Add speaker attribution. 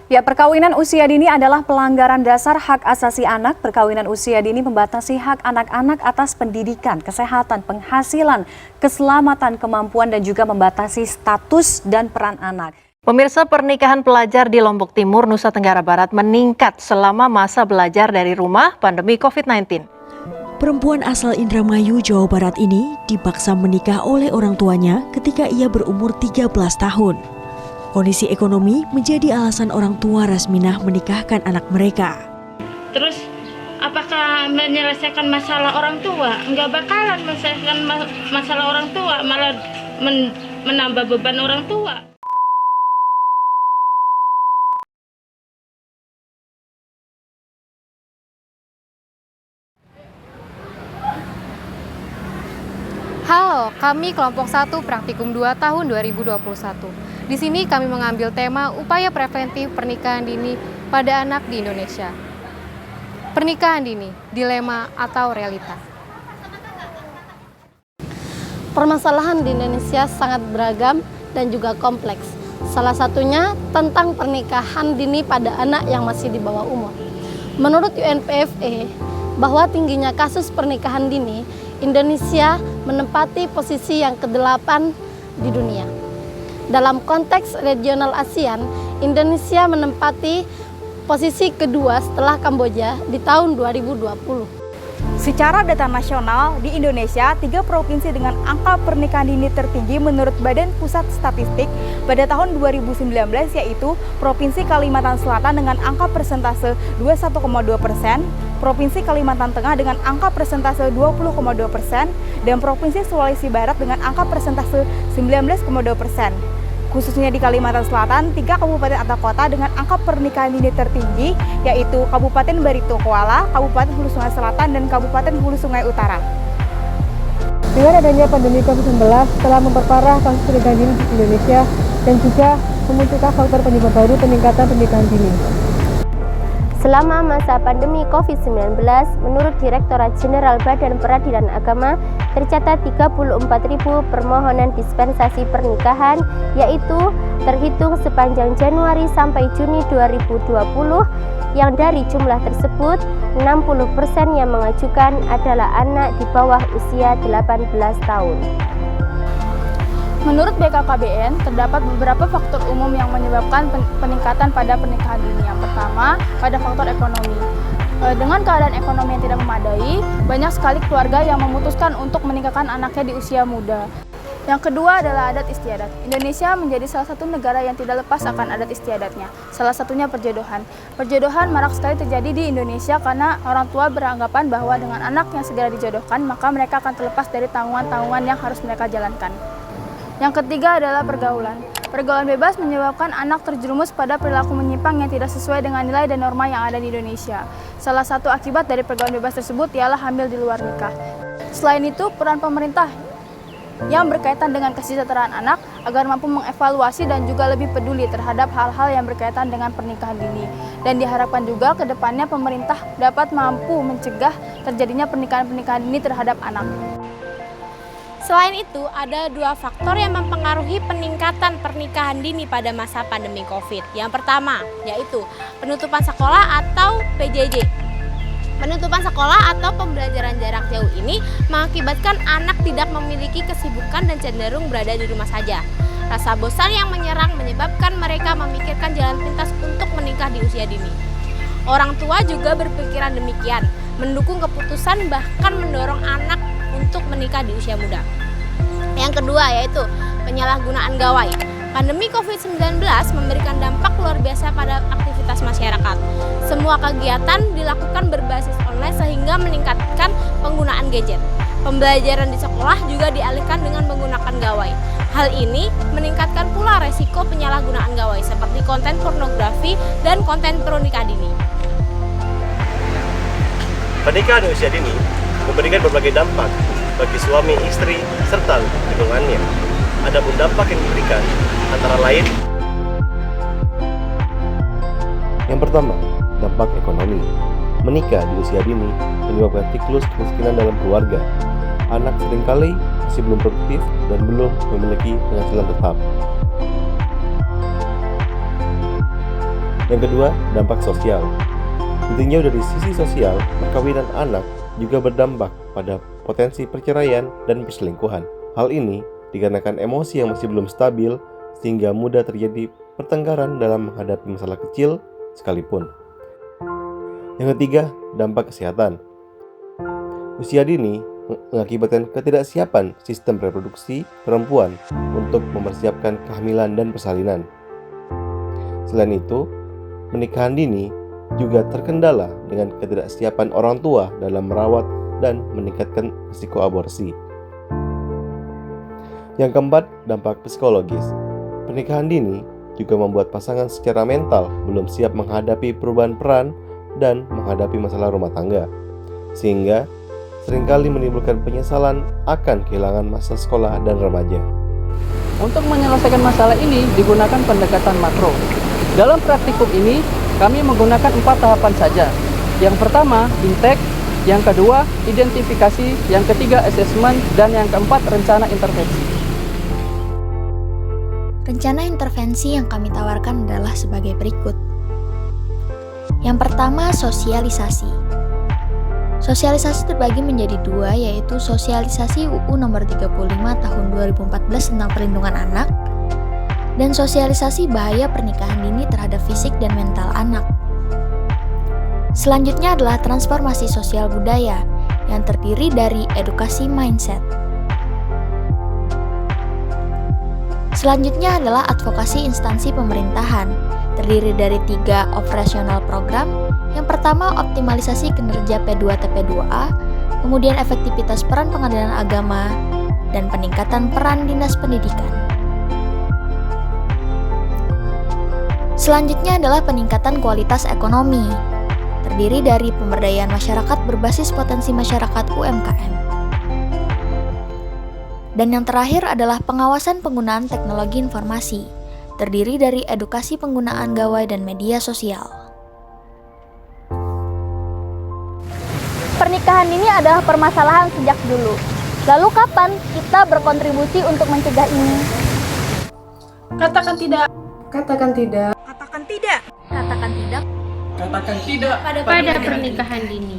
Speaker 1: Ya, perkawinan usia dini adalah pelanggaran dasar hak asasi anak. Perkawinan usia dini membatasi hak anak-anak atas pendidikan, kesehatan, penghasilan, keselamatan, kemampuan, dan juga membatasi status dan peran anak.
Speaker 2: Pemirsa, pernikahan pelajar di Lombok Timur, Nusa Tenggara Barat meningkat selama masa belajar dari rumah pandemi COVID-19.
Speaker 3: Perempuan asal Indramayu, Jawa Barat ini dipaksa menikah oleh orang tuanya ketika ia berumur 13 tahun. Kondisi ekonomi menjadi alasan orang tua Rasminah menikahkan anak mereka.
Speaker 4: Terus apakah menyelesaikan masalah orang tua? Enggak bakalan menyelesaikan masalah orang tua, malah menambah beban orang tua.
Speaker 5: Halo, kami kelompok 1 Praktikum 2 tahun 2021. Di sini kami mengambil tema upaya preventif pernikahan dini pada anak di Indonesia. Pernikahan dini, dilema atau realita.
Speaker 6: Permasalahan di Indonesia sangat beragam dan juga kompleks. Salah satunya tentang pernikahan dini pada anak yang masih di bawah umur. Menurut UNPFE, bahwa tingginya kasus pernikahan dini, Indonesia menempati posisi yang ke-8 di dunia. Dalam konteks regional ASEAN, Indonesia menempati posisi kedua setelah Kamboja di tahun 2020.
Speaker 7: Secara data nasional, di Indonesia, 3 provinsi dengan angka pernikahan dini tertinggi menurut Badan Pusat Statistik pada tahun 2019 yaitu Provinsi Kalimantan Selatan dengan angka persentase 21,2%, Provinsi Kalimantan Tengah dengan angka persentase 20,2%, dan Provinsi Sulawesi Barat dengan angka persentase 19,2%. Khususnya di Kalimantan Selatan, 3 kabupaten atau kota dengan angka pernikahan dini tertinggi yaitu Kabupaten Barito Kuala, Kabupaten Hulu Sungai Selatan, dan Kabupaten Hulu Sungai Utara.
Speaker 8: Dengan adanya pandemi COVID-19 telah memperparah kasus pernikahan dini di Indonesia dan juga memunculkan faktor penyebab baru peningkatan pernikahan dini.
Speaker 9: Selama masa pandemi COVID-19, menurut Direktorat Jenderal Badan Peradilan Agama, tercatat 34.000 permohonan dispensasi pernikahan, yaitu terhitung sepanjang Januari sampai Juni 2020, yang dari jumlah tersebut, 60% yang mengajukan adalah anak di bawah usia 18 tahun.
Speaker 7: Menurut BKKBN, terdapat beberapa faktor umum yang menyebabkan peningkatan pada pernikahan dini. Yang pertama, pada faktor ekonomi. Dengan keadaan ekonomi yang tidak memadai, banyak sekali keluarga yang memutuskan untuk menikahkan anaknya di usia muda. Yang kedua adalah adat istiadat. Indonesia menjadi salah satu negara yang tidak lepas akan adat istiadatnya. Salah satunya perjodohan. Perjodohan marak sekali terjadi di Indonesia karena orang tua beranggapan bahwa dengan anak yang segera dijodohkan, maka mereka akan terlepas dari tanggungan-tanggungan yang harus mereka jalankan. Yang ketiga adalah pergaulan. Pergaulan bebas menyebabkan anak terjerumus pada perilaku menyimpang yang tidak sesuai dengan nilai dan norma yang ada di Indonesia. Salah satu akibat dari pergaulan bebas tersebut ialah hamil di luar nikah. Selain itu, peran pemerintah yang berkaitan dengan kesejahteraan anak agar mampu mengevaluasi dan juga lebih peduli terhadap hal-hal yang berkaitan dengan pernikahan dini. Dan diharapkan juga ke depannya pemerintah dapat mampu mencegah terjadinya pernikahan-pernikahan dini terhadap anak.
Speaker 9: Selain itu, ada 2 faktor yang mempengaruhi peningkatan pernikahan dini pada masa pandemi COVID. Yang pertama, yaitu penutupan sekolah atau PJJ. Penutupan sekolah atau pembelajaran jarak jauh ini mengakibatkan anak tidak memiliki kesibukan dan cenderung berada di rumah saja. Rasa bosan yang menyerang menyebabkan mereka memikirkan jalan pintas untuk menikah di usia dini. Orang tua juga berpikiran demikian, mendukung keputusan bahkan mendorong anak untuk menikah di usia muda. Yang kedua yaitu penyalahgunaan gawai. Pandemi COVID-19 memberikan dampak luar biasa pada aktivitas masyarakat. Semua kegiatan dilakukan berbasis online sehingga meningkatkan penggunaan gadget. Pembelajaran di sekolah juga dialihkan dengan menggunakan gawai. Hal ini meningkatkan pula resiko penyalahgunaan gawai seperti konten pornografi dan konten pernikah dini.
Speaker 10: Pernikahan di usia dini memberikan berbagai dampak bagi suami, istri, serta lingkungannya. Adapun dampak yang diberikan antara lain:
Speaker 11: yang pertama, dampak ekonomi. Menikah di usia dini menyebabkan siklus kemiskinan dalam keluarga. Anak seringkali masih belum produktif dan belum memiliki penghasilan tetap. Yang kedua, dampak sosial. Ditinjau dari sisi sosial, perkawinan anak juga berdampak pada potensi perceraian dan perselingkuhan. Hal ini dikarenakan emosi yang masih belum stabil sehingga mudah terjadi pertengkaran dalam menghadapi masalah kecil sekalipun. Yang ketiga, dampak kesehatan. Usia dini mengakibatkan ketidaksiapan sistem reproduksi perempuan untuk mempersiapkan kehamilan dan persalinan. Selain itu, pernikahan dini juga terkendala dengan ketidaksiapan orang tua dalam merawat dan meningkatkan risiko aborsi. Yang keempat, dampak psikologis. Pernikahan dini juga membuat pasangan secara mental belum siap menghadapi perubahan peran dan menghadapi masalah rumah tangga, sehingga seringkali menimbulkan penyesalan akan kehilangan masa sekolah dan remaja.
Speaker 12: Untuk menyelesaikan masalah ini digunakan pendekatan makro. Dalam praktikum ini, kami menggunakan 4 tahapan saja. Yang pertama, intake, yang kedua, identifikasi, yang ketiga, assessment, dan yang keempat, rencana intervensi.
Speaker 13: Rencana intervensi yang kami tawarkan adalah sebagai berikut. Yang pertama, sosialisasi. Sosialisasi terbagi menjadi 2, yaitu sosialisasi UU nomor 35 tahun 2014 tentang perlindungan anak dan sosialisasi bahaya pernikahan dini terhadap fisik dan mental anak. Selanjutnya adalah transformasi sosial budaya yang terdiri dari edukasi mindset. Selanjutnya adalah advokasi instansi pemerintahan, terdiri dari 3 operasional program. Yang pertama, optimalisasi kinerja P2TP2A, kemudian efektivitas peran pengadilan agama, dan peningkatan peran dinas pendidikan. Selanjutnya adalah peningkatan kualitas ekonomi, terdiri dari pemberdayaan masyarakat berbasis potensi masyarakat UMKM. Dan yang terakhir adalah pengawasan penggunaan teknologi informasi, terdiri dari edukasi penggunaan gawai dan media sosial.
Speaker 7: Pernikahan dini adalah permasalahan sejak dulu. Lalu kapan kita berkontribusi untuk mencegah ini?
Speaker 8: Katakan tidak.
Speaker 5: Katakan tidak.
Speaker 9: Katakan tidak.
Speaker 5: Katakan tidak.
Speaker 12: Katakan tidak
Speaker 4: pada pernikahan dini.